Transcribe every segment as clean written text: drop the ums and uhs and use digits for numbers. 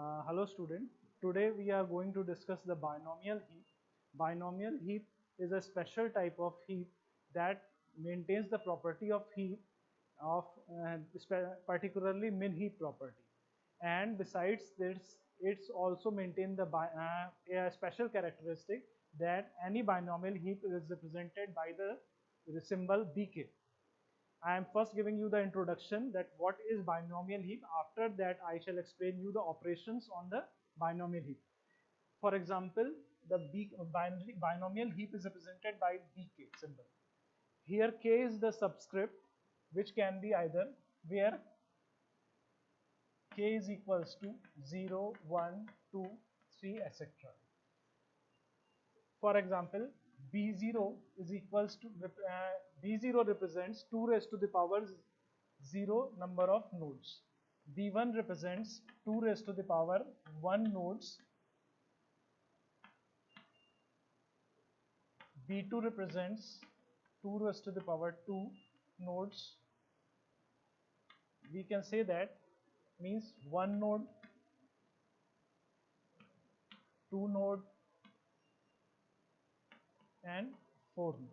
Hello student. Today we are going to discuss the binomial heap. Binomial heap is a special type of heap that maintains the property of heap of particularly min heap property. And besides this, it's also maintain the a special characteristic that any binomial heap is represented by the symbol bk. I am first giving you the introduction that what is binomial heap. After that, I shall explain you the operations on the binomial heap. For example, the binomial heap is represented by bk symbol. Here k is the subscript which can be either where k is equals to 0, 1, 2, 3, etc. For example, b0 is equals to b0 represents 2 raised to the power 0 number of nodes. b1 represents 2 raised to the power 1 nodes. b2 represents 2 raised to the power 2 nodes. We can say that means 1 node, 2 node and 4 node.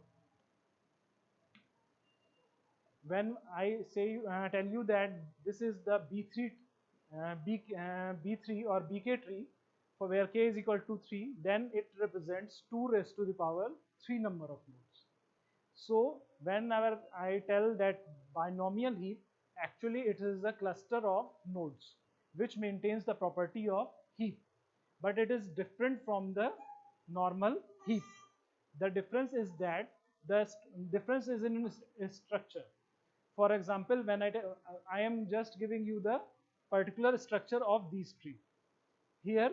When I say tell you that this is the B3 B3 or BK tree for where k is equal to 3, then it represents 2 raised to the power 3 number of nodes. So whenever I tell that binomial heap, actually it is a cluster of nodes which maintains the property of heap, but it is different from the normal heap. The difference is that the difference is in structure. For example, when I am just giving you the particular structure of these tree. Here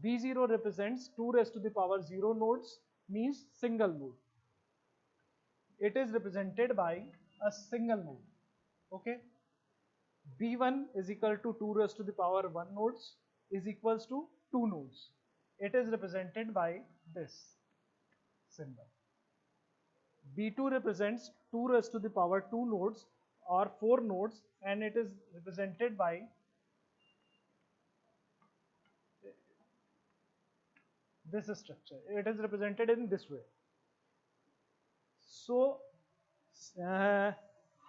B0 represents 2 raised to the power 0 nodes, means single node. It is represented by a single node. Okay. B1 is equal to 2 raised to the power 1 nodes is equals to 2 nodes. It is represented by this symbol. B2 represents 2 raised to the power 2 nodes or 4 nodes, and it is represented by this structure. It is represented in this way. So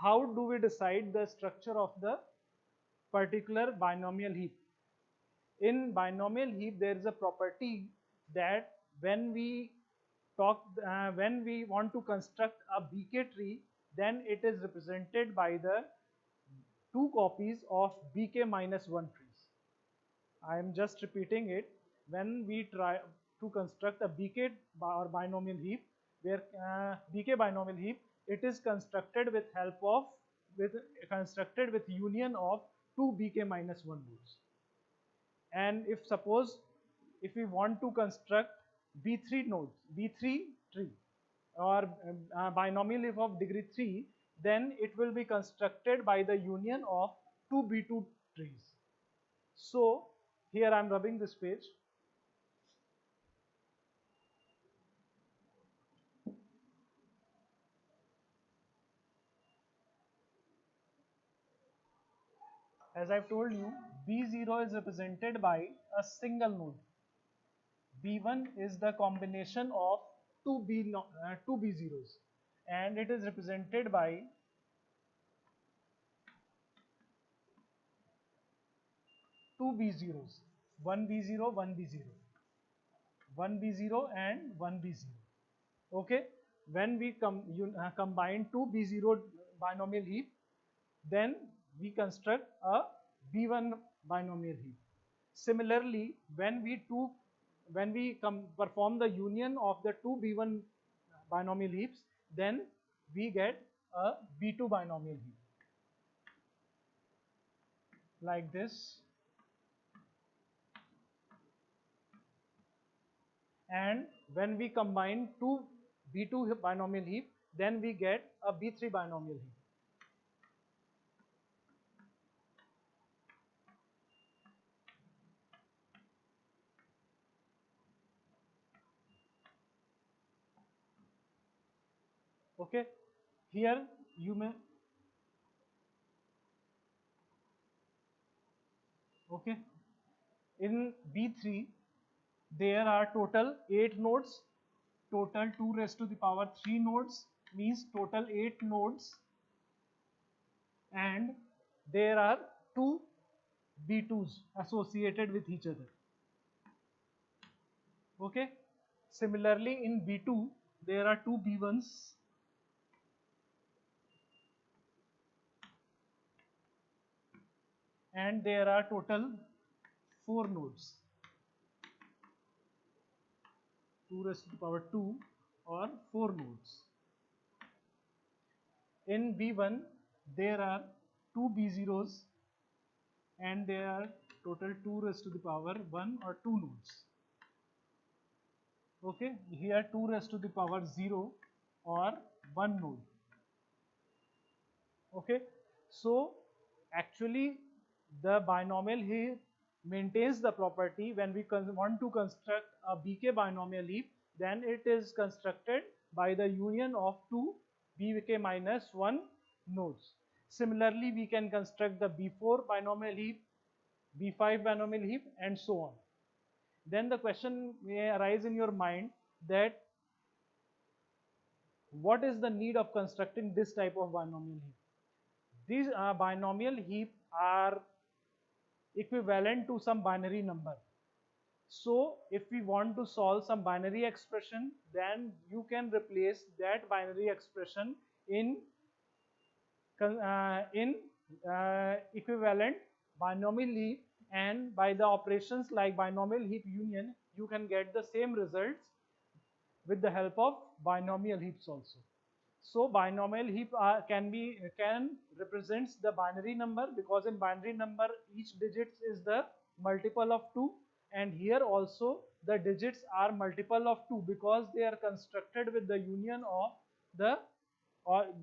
how do we decide the structure of the particular binomial heap? In binomial heap, there is a property that when we when we want to construct a BK tree, then it is represented by the 2 copies of BK minus 1 trees. I am just repeating it. When we try to construct a BK or binomial heap, where BK binomial heap, it is constructed with help of constructed with union of 2 BK minus 1 nodes. And if suppose if we want to construct B3 nodes, B3 tree or binomial heap of degree 3, then it will be constructed by the union of 2 B2 trees. So here I am rubbing this page. As I've told you, B0 is represented by a single node. B1 is the combination of two B0s, and it is represented by two B0s, one B0, one B0, one B0 and one B0. Okay, when we combine two B0 binomial heap, then we construct a B1 binomial heap. Similarly, when we perform the union of the two B1 binomial heaps, then we get a B2 binomial heap like this. And when we combine two B2 binomial heap, then we get a B3 binomial heap. Okay, here you may, okay, in B3 there are total 8 nodes, total 2 raised to the power 3 nodes means total 8 nodes, and there are 2 B2s associated with each other. Okay. Similarly, in B2 there are 2 B1s and there are total 4 nodes, 2 raised to the power 2 or 4 nodes. In B1 there are 2 B0s and there are total 2 raised to the power 1 or 2 nodes. Okay, here 2 raised to the power 0 or 1 node. Okay, so actually the binomial heap maintains the property when we want to construct a BK binomial heap, then it is constructed by the union of 2 BK minus 1 nodes. Similarly, we can construct the B4 binomial heap, B5 binomial heap, and so on. Then the question may arise in your mind that what is the need of constructing this type of binomial heap? These binomial heap are equivalent to some binary number. So if we want to solve some binary expression, then you can replace that binary expression in equivalent binomial heap, and by the operations like binomial heap union, you can get the same results with the help of binomial heaps also. So binomial heap can represents the binary number, because in binary number each digit is the multiple of 2, and here also the digits are multiple of 2 because they are constructed with the union of the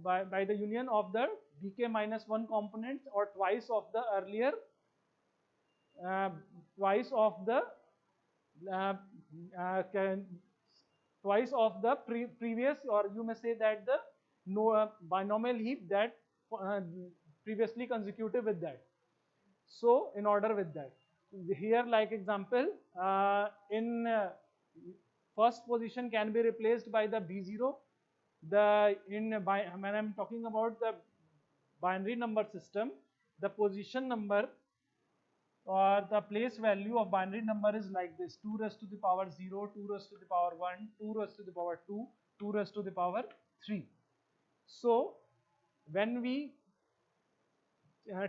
by the union of the BK minus 1 components, or twice of the earlier twice of the twice of the previous, or you may say that the binomial heap that previously consecutive with that. So in order with that, here like example, in first position can be replaced by the B0. When I'm talking about the binary number system, the position number or the place value of binary number is like this: 2 raised to the power 0, 2 raised to the power 1, 2 raised to the power 2, 2 raised to the power 3. So when we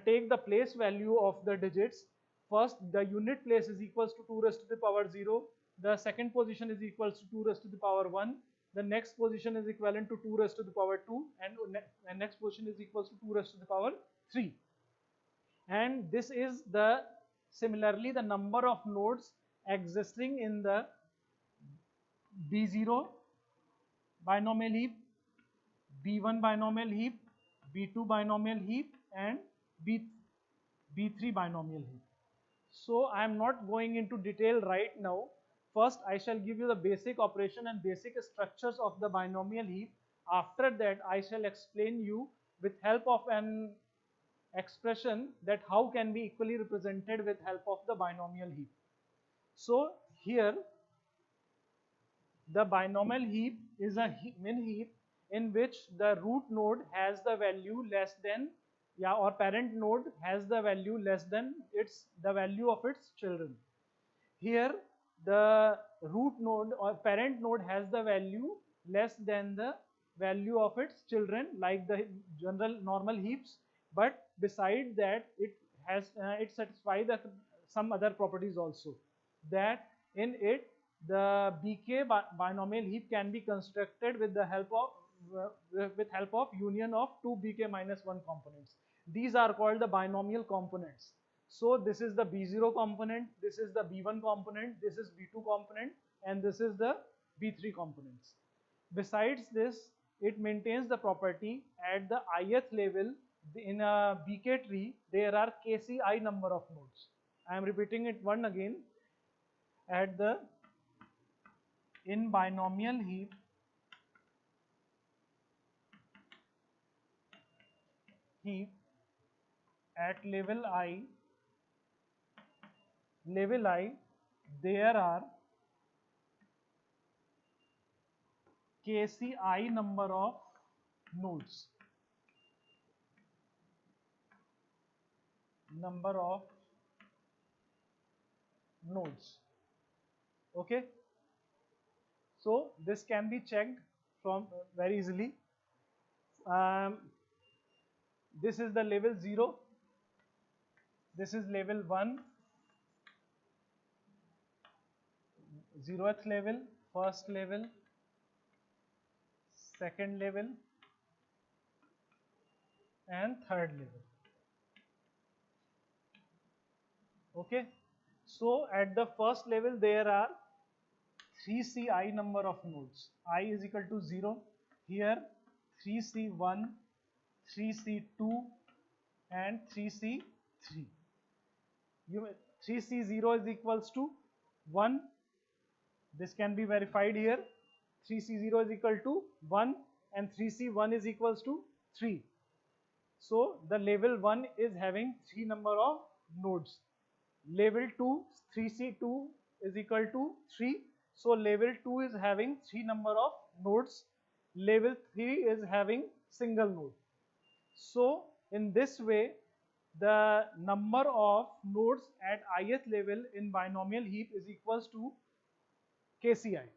take the place value of the digits, first the unit place is equals to 2 raised to the power 0, the second position is equals to 2 raised to the power 1, the next position is equivalent to 2 raised to the power 2, and next position is equals to 2 raised to the power 3. And this is the similarly the number of nodes existing in the B0 binomial heap, B1 binomial heap, B2 binomial heap, and B3 binomial heap. So I am not going into detail right now. First I shall give you the basic operation and basic structures of the binomial heap. After that I shall explain you with help of an expression that how can be equally represented with help of the binomial heap. So here the binomial heap is a min heap in which the root node has the value less than, or parent node has the value less than the value of its children. Here the root node or parent node has the value less than the value of its children, like the general normal heaps, but beside that it has it satisfies some other properties also, that in it the BK binomial heap can be constructed with the help of union of 2 BK minus 1 components. These are called the binomial components. So this is the B0 component, this is the B1 component, this is B2 component, and this is the B3 components. Besides this, it maintains the property at the ith level. In a BK tree there are KCI number of nodes. I am repeating it one again. At the in binomial heap at level I, level I, there are KCI number of nodes. Number of nodes. Okay. So this can be checked from very easily. This is the level 0. This is level 1, 0th level, first level, second level, and third level. Okay. So at the first level there are 3ci number of nodes. I is equal to 0. Here 3c1, 3c2 and 3c3. 3c0 is equals to 1. This can be verified here. 3c0 is equal to 1 and 3c1 is equals to 3. So the level 1 is having 3 number of nodes. Level 2, 3c2 is equal to 3. So level 2 is having 3 number of nodes. Level 3 is having single node. So in this way, the number of nodes at ith level in binomial heap is equals to KCI,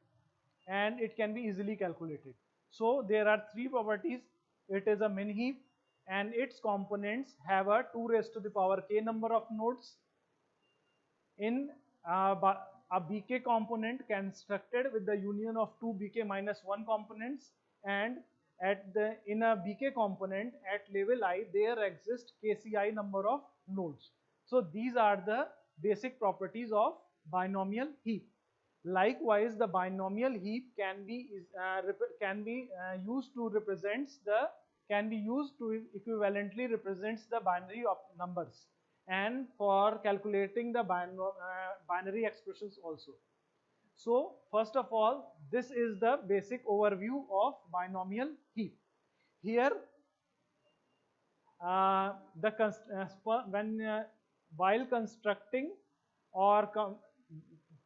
and it can be easily calculated. So there are three properties. It is a min heap and its components have a 2 raised to the power k number of nodes. In a bk component constructed with the union of two bk minus 1 components, and in a bk component at level I there exist kci number of nodes. So these are the basic properties of binomial heap. Likewise, the binomial heap can be used to represents the equivalently represents the binary of numbers, and for calculating the binary expressions also. So first of all, this is the basic overview of binomial heap. Here while constructing or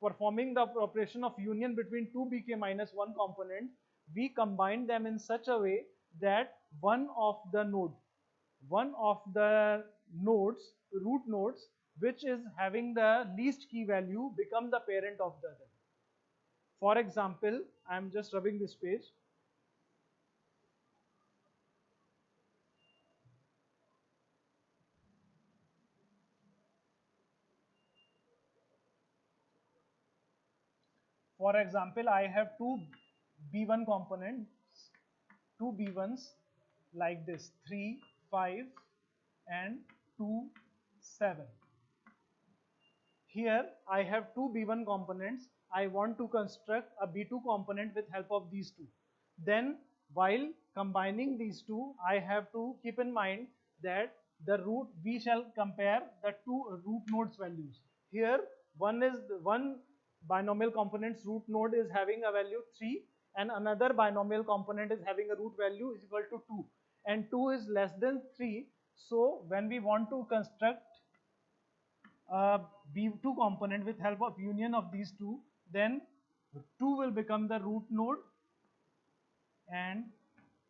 performing the operation of union between two bk minus 1 component, we combine them in such a way that one of the nodes, root nodes, which is having the least key value, become the parent of the other. For example, I am just rubbing this page. For example, I have two B1 components, two B1s like this, 3, 5 and 2, 7. Here I have two B1 components. I want to construct a B2 component with help of these two. Then while combining these two, I have to keep in mind that we shall compare the two root nodes values. Here one binomial component's root node is having a value 3 and another binomial component is having a root value is equal to 2, and 2 is less than 3. So when we want to construct a B2 component with help of union of these two, then 2 will become the root node and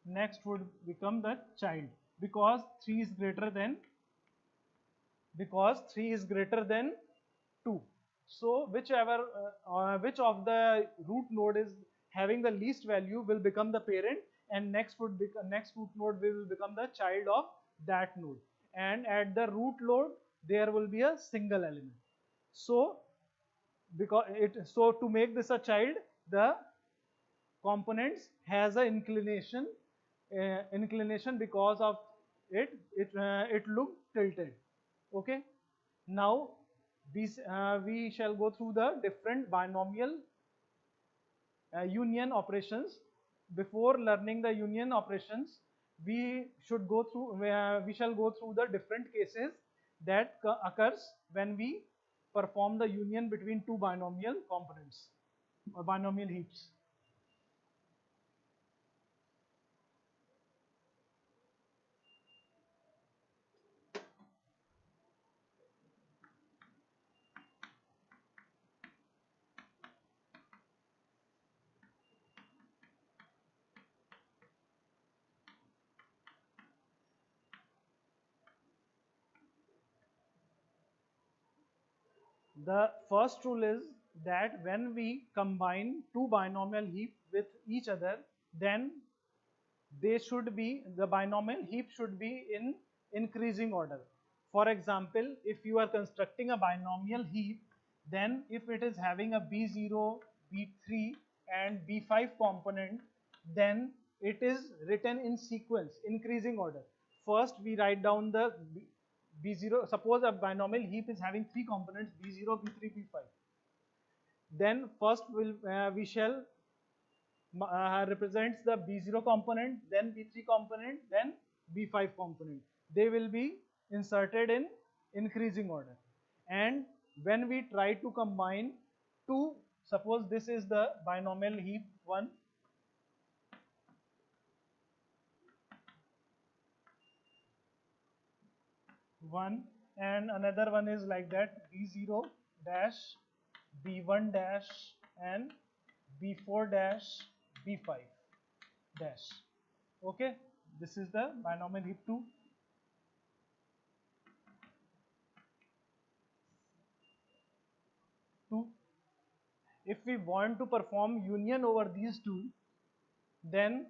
next would become the child, because 3 is greater than 2. So which of the root node is having the least value will become the parent, and next root node will become the child of that node, and at the root node there will be a single element. So to make this a child, the components has a inclination because of it look tilted. Okay. Now we shall go through the different binomial union operations. Before learning the union operations, we shall go through the different cases that occurs when we perform the union between two binomial components or binomial heaps. The first rule is that when we combine two binomial heap with each other, then the binomial heap should be in increasing order. For example, if you are constructing a binomial heap, then if it is having a B0, B3 and B5 component, then it is written in sequence, increasing order. First we write down the B0, suppose a binomial heap is having three components, B0, B3, B5. Then first we shall represents the B0 component, then B3 component, then B5 component. They will be inserted in increasing order. And when we try to combine two, suppose this is the binomial heap 1 and another one is like that, B0 dash, B1 dash and B4 dash, B5 dash. Okay, this is the binomial heap 2. If we want to perform union over these two, then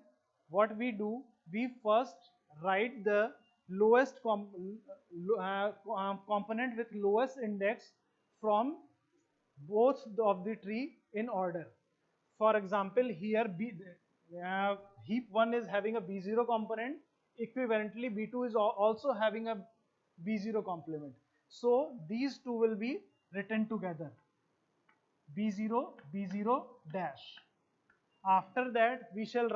what we do, we first write the lowest component with lowest index from both of the tree in order. For example, here heap 1 is having a B0 component, equivalently B2 is also having a B0 complement. So these two will be written together, B0, B0 dash. After that, we shall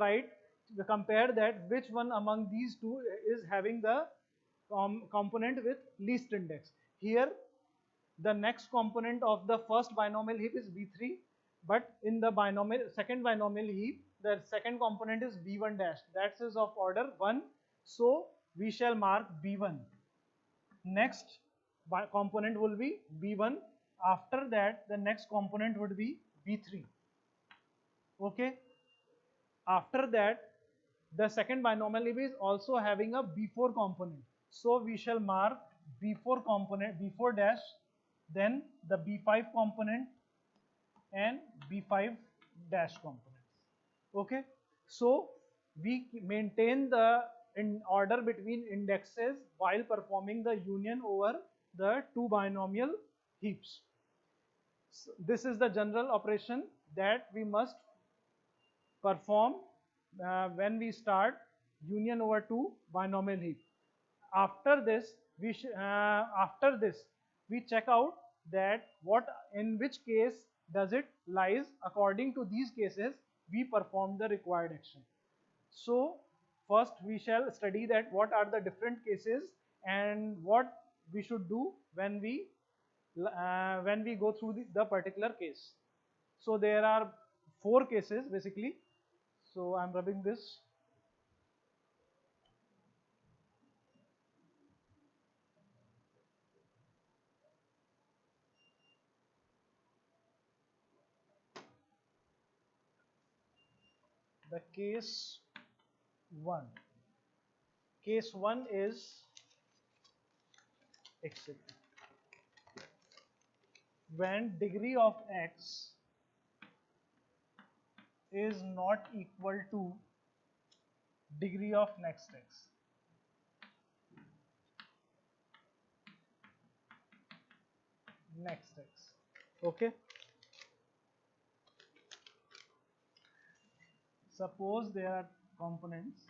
compare that which one among these two is having the component with least index. Here, the next component of the first binomial heap is B3, but in the second binomial heap, the second component is B1 dash. That is of order 1. So we shall mark B1. Next component will be B1. After that, the next component would be B3. Okay. After that, the second binomial heap is also having a B4 component. So we shall mark B4 component, B4 dash, then the B5 component and B5 dash components. Okay. So we maintain the order between indexes while performing the union over the two binomial heaps. So this is the general operation that we must perform when we start union over two binomial heap. After this, we check out that in which case does it lies. According to these cases, we perform the required action. So first we shall study that what are the different cases and what we should do when we go through the particular case. So there are 4 cases basically. So I'm rubbing this. The case 1. Case 1 is when degree of x is not equal to degree of next x. Okay. Suppose there are components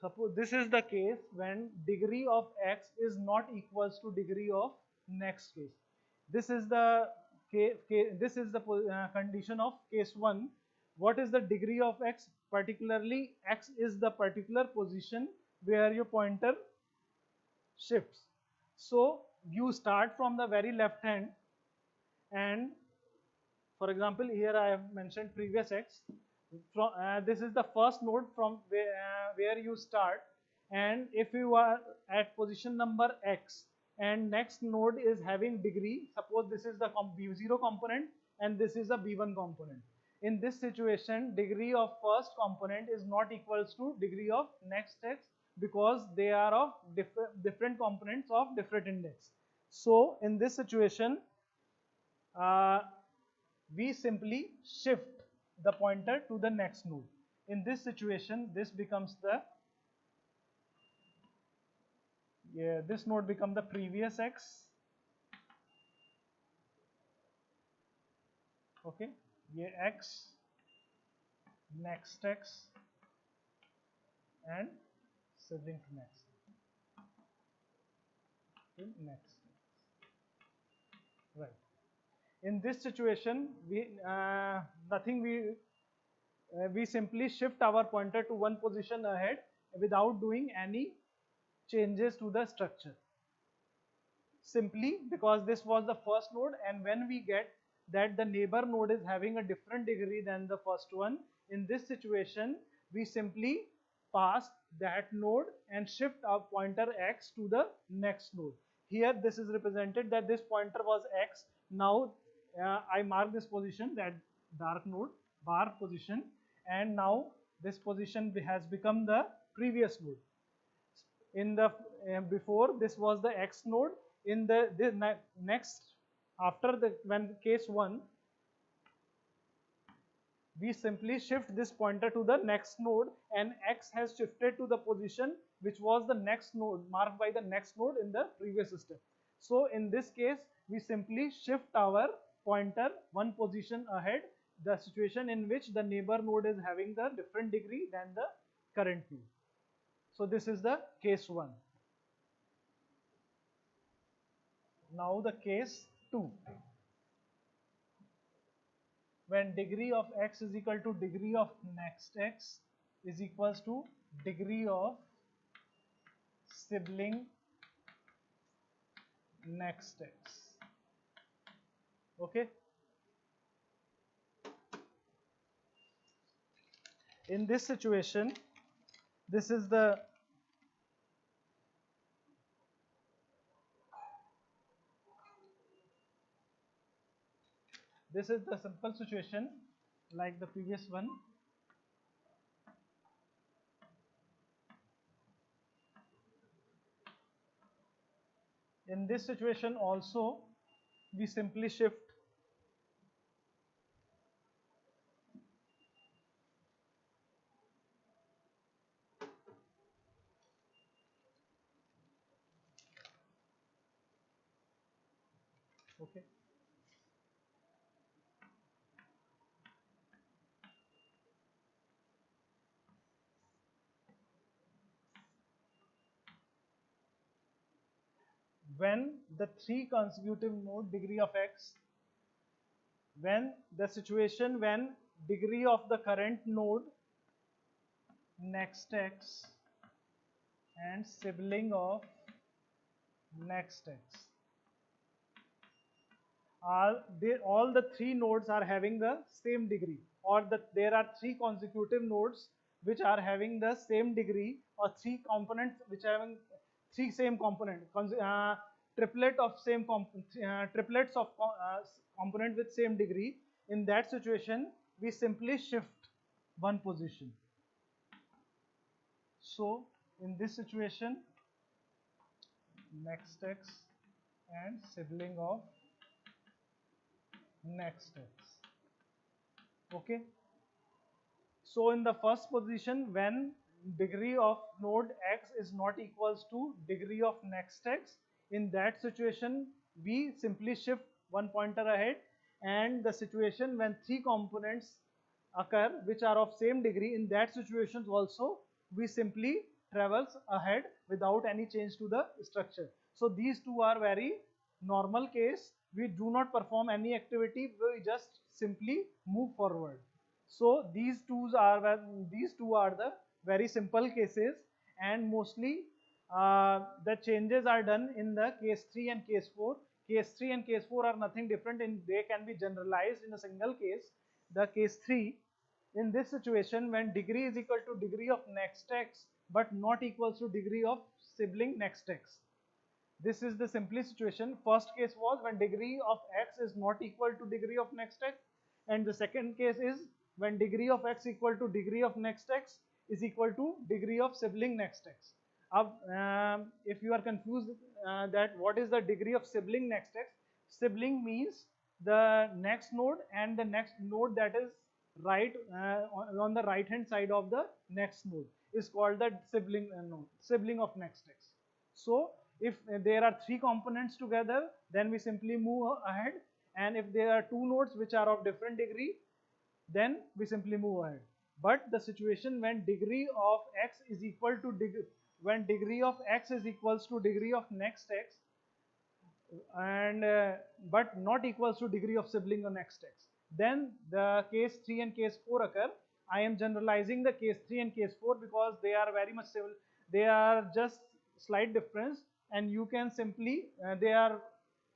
Suppose this is the case when degree of x is not equals to degree of next case. This is the condition of case 1, What is the degree of x? Particularly, x is the particular position where your pointer shifts. So you start from the very left hand, and for example, here I have mentioned previous x. This is the first node from where you start, and if you are at position number x and next node is having degree, suppose this is the b0 component and this is the b1 component. In this situation, degree of first component is not equals to degree of next x, because they are of different components of different index. So in this situation, uh, we simply shift the pointer to the next node. In this situation, this becomes the this node becomes the previous x. Okay, x, next x, and sibling to next to next. Right. In this situation, we simply shift our pointer to one position ahead without doing any changes to the structure. Simply because this was the first node, and when we get that the neighbor node is having a different degree than the first one, in this situation we simply pass that node and shift our pointer x to the next node. Here this is represented that this pointer was x. Now I mark this position, that dark node bar position, and now this position has become the previous node. In the before this was the x node. In the next, after the when case 1, we simply shift this pointer to the next node, and x has shifted to the position which was the next node, marked by the next node in the previous step. So in this case, we simply shift our pointer one position ahead, the situation in which the neighbor node is having the different degree than the current node. So this is the case 1. Now the case 2. When degree of x is equal to degree of next x is equals to degree of sibling next x. Okay. In this situation, this is the simple situation like the previous one. In this situation also, we simply shift okay. When the 3 consecutive node degree of x, when the situation when degree of the current node next x and sibling of next x are all the 3 nodes are having the same degree, or there are 3 consecutive nodes which are having the same degree, or 3 components which are having 3 same component, triplet of same triplets of component with same degree. In that situation, we simply shift one position. So in this situation, next x and sibling of next x. Okay. So in the first position, when degree of node x is not equals to degree of next x, in that situation we simply shift one pointer ahead. And the situation when 3 components occur which are of same degree, in that situations also we simply travels ahead without any change to the structure. So these two are very normal case. We do not perform any activity, we just simply move forward. So these two are the very simple cases, and mostly the changes are done in the case 3 and case 4. Case 3 and case 4 are nothing different, in they can be generalized in a single case. The case 3, in this situation, when degree is equal to degree of next x but not equals to degree of sibling next x. This is the simplest situation. First case was when degree of x is not equal to degree of next x, and the second case is when degree of x equal to degree of next x is equal to degree of sibling next x. If you are confused that what is the degree of sibling next x, sibling means the next node and the next node that is right on the right hand side of the next node is called the sibling node, sibling of next x. So if there are three components together, then we simply move ahead, and if there are two nodes which are of different degree, then we simply move ahead. But the situation when degree of x is equal to when degree of x is equals to degree of next x, and but not equals to degree of sibling of next x, then the case 3 and case 4 occur. I am generalizing the case 3 and case 4 because they are very much similar. They are just slight difference, and you can simply they are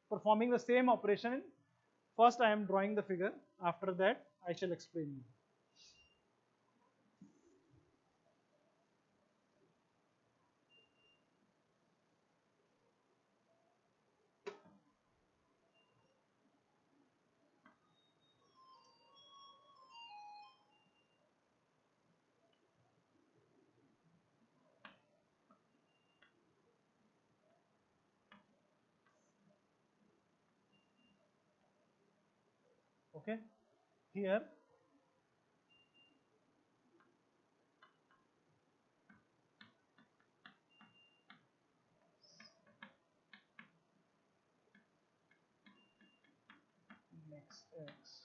performing the same operation. First I am drawing the figure, after that I shall explain you. Okay, here next x.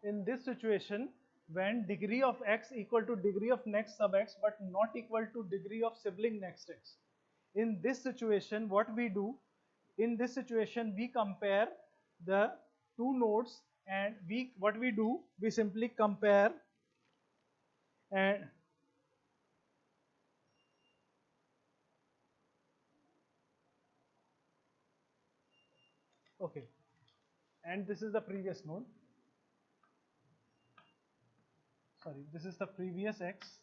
In this situation, when degree of x equal to degree of next sub x but not equal to degree of sibling next x, in this situation what we do, in this situation we compare the two nodes, and we simply compare, and okay, and this is the previous node, sorry, this is the previous x.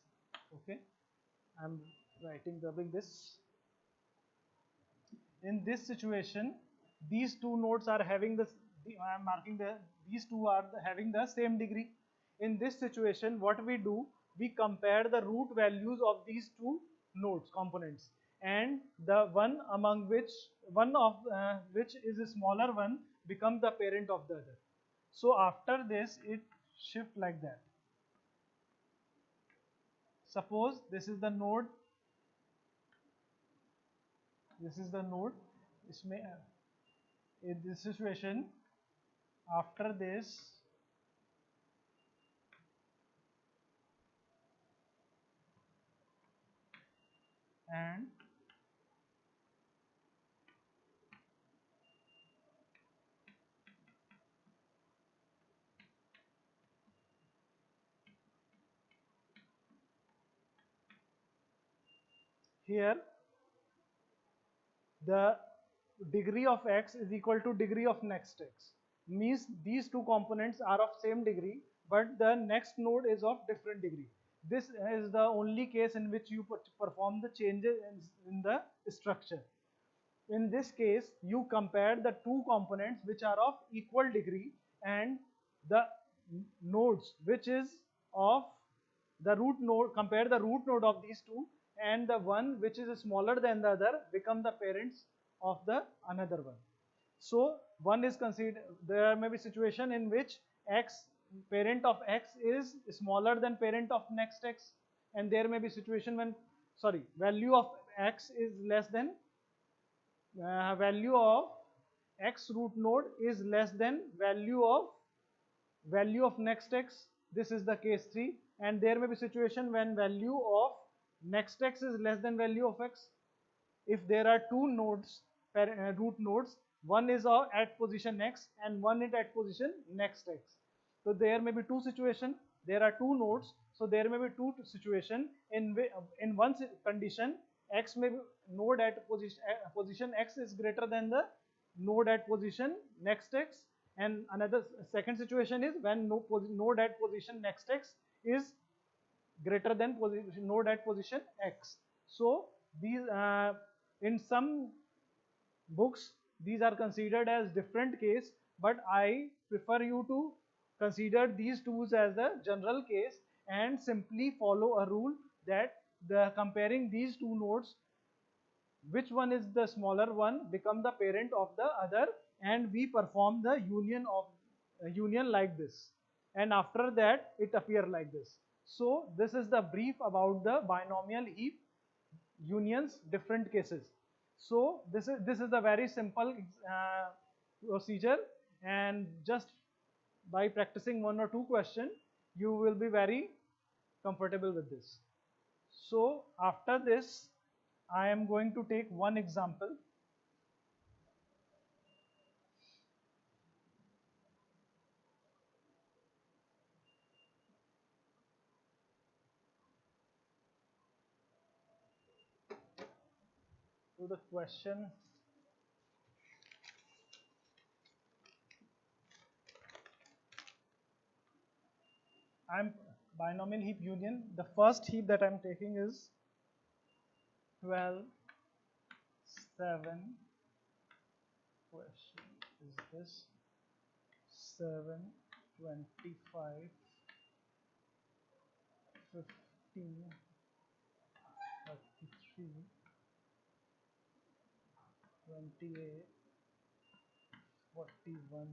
Okay, I'm rubbing this. In this situation, these two nodes are having this, I am marking these two are having the same degree. In this situation, what we do, we compare the root values of these two nodes components, and the one among which one of which is a smaller one becomes the parent of the other. So after this it shift like that. Suppose this is the node, this is the node. In this situation, after this, and here the degree of x is equal to degree of next x, means these two components are of same degree but the next node is of different degree. This is the only case in which you perform the changes in the structure. In this case, you compare the two components which are of equal degree, and the nodes which is of the root node, compare the root node of these two, and the one which is smaller than the other become the parents of the another one. So one is considered, there may be situation in which x, parent of x is smaller than parent of next x, and there may be situation when, sorry, value of x is less than value of x root node is less than value of next x. This is the case 3, and there may be situation when value of next x is less than value of x. If there are two nodes, root nodes, one is at position x and one is at position next x. So there may be two situations. There are two nodes. So there may be two situations in one condition x may be node at position x is greater than the node at position next x, and another second situation is when node at position next x is greater than node at position x. So these in some books these are considered as different case, but I prefer you to consider these tools as a general case and simply follow a rule that the comparing these two nodes, which one is the smaller one become the parent of the other, and we perform the union of union like this, and after that it appear like this. So this is the brief about the binomial heap unions different cases. So this is a very simple procedure, and just by practicing one or two questions you will be very comfortable with this. So after this I am going to take one example. So the question, I'm binomial heap union. The first heap that I'm taking is 12, 7. Question is this 7, 25, 15, 33, 28, 41,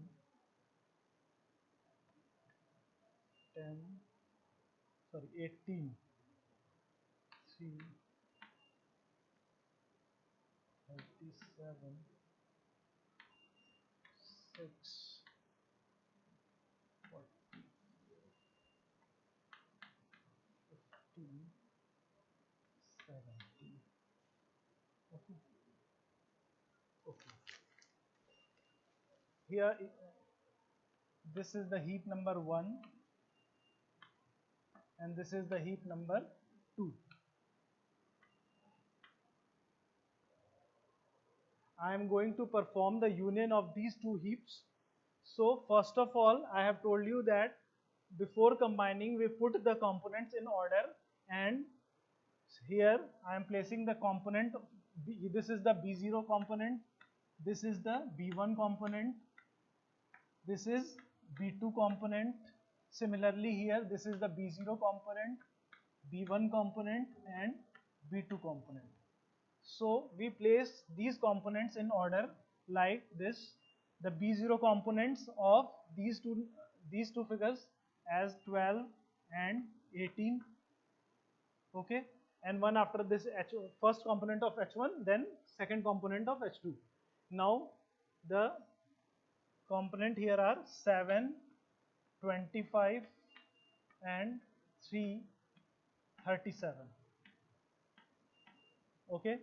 10, sorry 18, 3, 37, 6, 40, 15, 17. Okay. Okay. Here, this is the heap number 1 and this is the heap number 2. I am going to perform the union of these two heaps. So first of all, I have told you that before combining we put the components in order, and here I am placing the component B. This is the B0 component, this is the B1 component, this is B2 component. Similarly here this is the B0 component, B1 component and B2 component. So we place these components in order like this. The B0 components of these two figures as 12 and 18. Okay, and one after this first component of H1, then second component of H2. Now the component here are 7, 25 and 3, 37. Okay,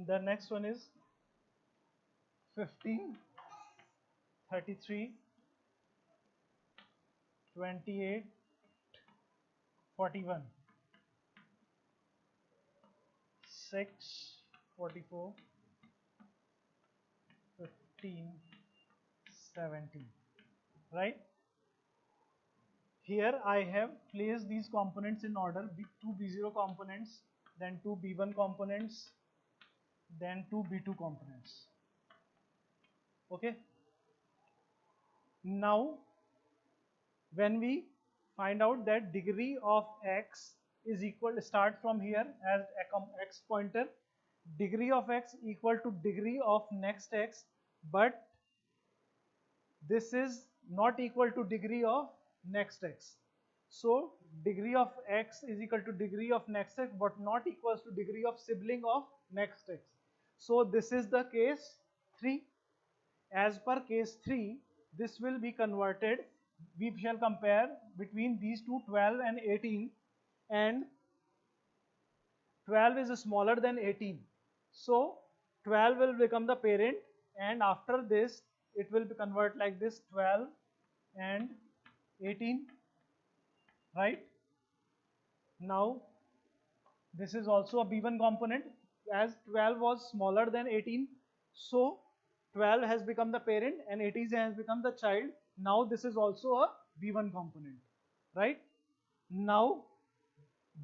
the next one is 15, 33, 28, 41, 6, 44, 15, 17. Right? Here I have placed these components in order: two B0 components, then two B1 components, then two B2 components. Okay. Now, when we find out that degree of x is equal, start from here as x pointer, degree of x equal to degree of next x, but this is not equal to degree of next x. So degree of x is equal to degree of next x but not equals to degree of sibling of next x. So this is the case 3. As per case 3, this will be converted. We shall compare between these two, 12 and 18, and 12 is smaller than 18. So 12 will become the parent, and after this it will be convert like this 12 and 18, right? Now this is also a B1 component, as 12 was smaller than 18, so 12 has become the parent and 18 has become the child. Now this is also a B1 component, right? Now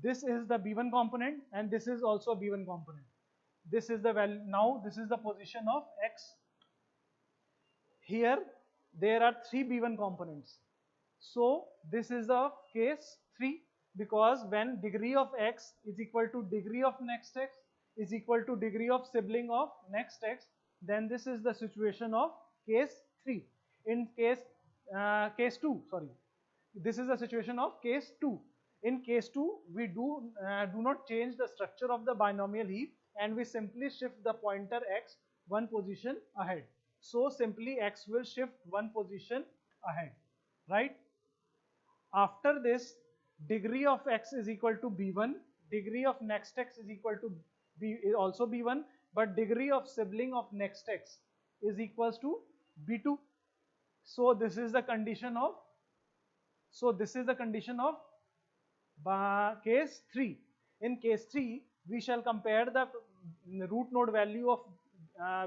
this is the B1 component and this is also a B1 component. This is the value. Now this is the position of X. Here there are 3 B1 components. So this is the case 3, because when degree of X is equal to degree of next X is equal to degree of sibling of next X, then this is the situation of case 3. In case 2, sorry, this is the situation of case 2. In case 2, we do not change the structure of the binomial heap, and we simply shift the pointer X one position ahead. So simply X will shift one position ahead, right? After this, degree of X is equal to B1, degree of next X is equal to also B1, but degree of sibling of next X is equals to B2. So this is the condition of case 3. In case 3, we shall compare the root node value of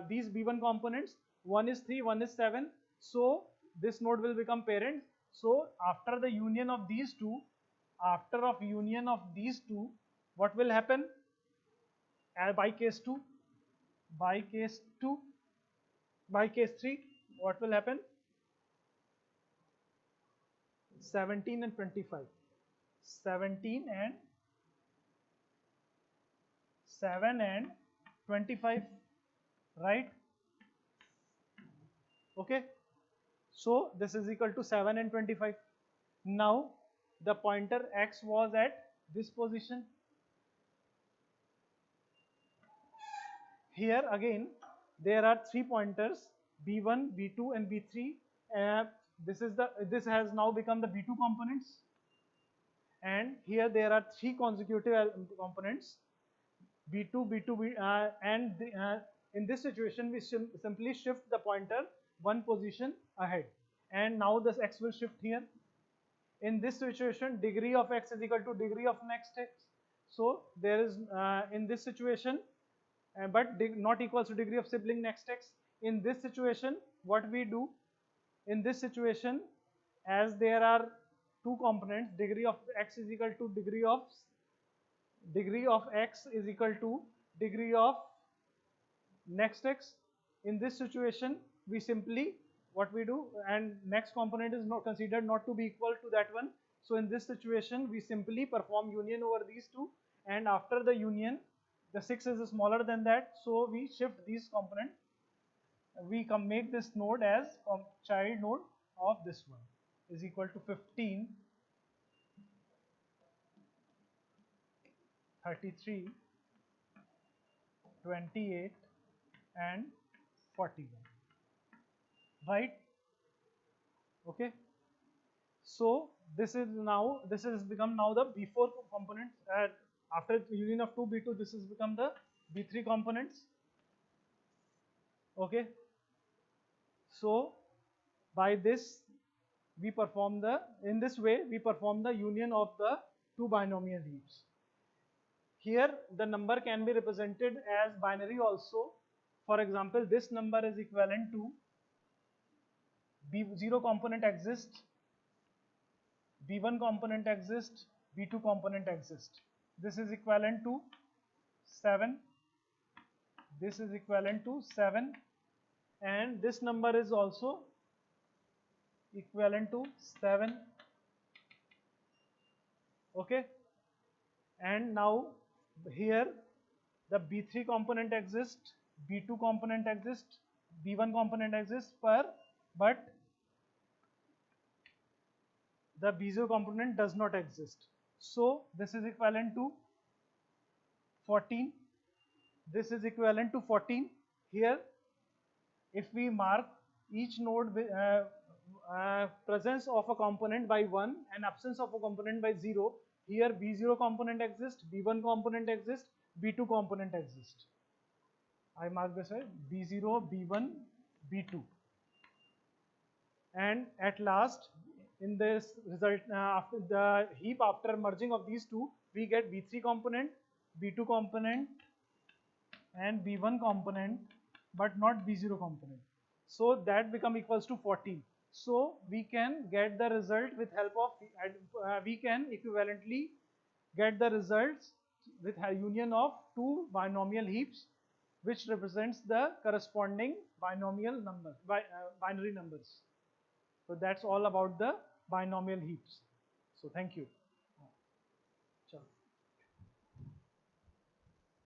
these B1 components. One is 3, one is 7. So this node will become parent. So after the union of these two, what will happen? By case 3, what will happen? 17 and 25. 17 and 7 and 25, right? Okay, so this is equal to 7 and 25. Now the pointer X was at this position. Here again there are 3 pointers, B1, B2 and B3. This has now become the B2 components, and here there are 3 consecutive components, B2, and in this situation we simply shift the pointer one position ahead, and now this X will shift here. In this situation, degree of X is equal to degree of next X. So there is in this situation, but not equals to degree of sibling next X. In this situation, what we do? In this situation, as there are 2 components, degree of X is equal to degree of X is equal to degree of next X. In this situation, we simply what we do, and next component is not considered not to be equal to that one. So in this situation, we simply perform union over these two, and after the union, the 6 is smaller than that, so we shift these components. We can make this node as child node of this one is equal to 15, 33, 28 and 41, right? Okay, so this has become now the B4 component. After union of 2 B2, this has become the B3 components. Okay, so by this we perform in this way we perform the union of the 2 binomial heaps. Here the number can be represented as binary also. For example, this number is equivalent to B0 component exists, B1 component exists, B2 component exists. This is equivalent to 7. This is equivalent to 7, and this number is also equivalent to 7. Okay, and now here the B3 component exists, B2 component exists, B1 component exists, but the B0 component does not exist. So this is equivalent to 14. This is equivalent to 14. Here, if we mark each node with presence of a component by 1 and absence of a component by 0, here B0 component exists, B1 component exists, B2 component exists. I mark this way: B0, B1, B2. And at last, in this result, after the heap after merging of these two, we get B3 component, B2 component, and B1 component, but not B0 component. So that become equals to 14. So we can get the result with help of, we can equivalently get the results with a union of two binomial heaps, which represents the corresponding binomial number, binary numbers. So that's all about the binomial heaps. So thank you.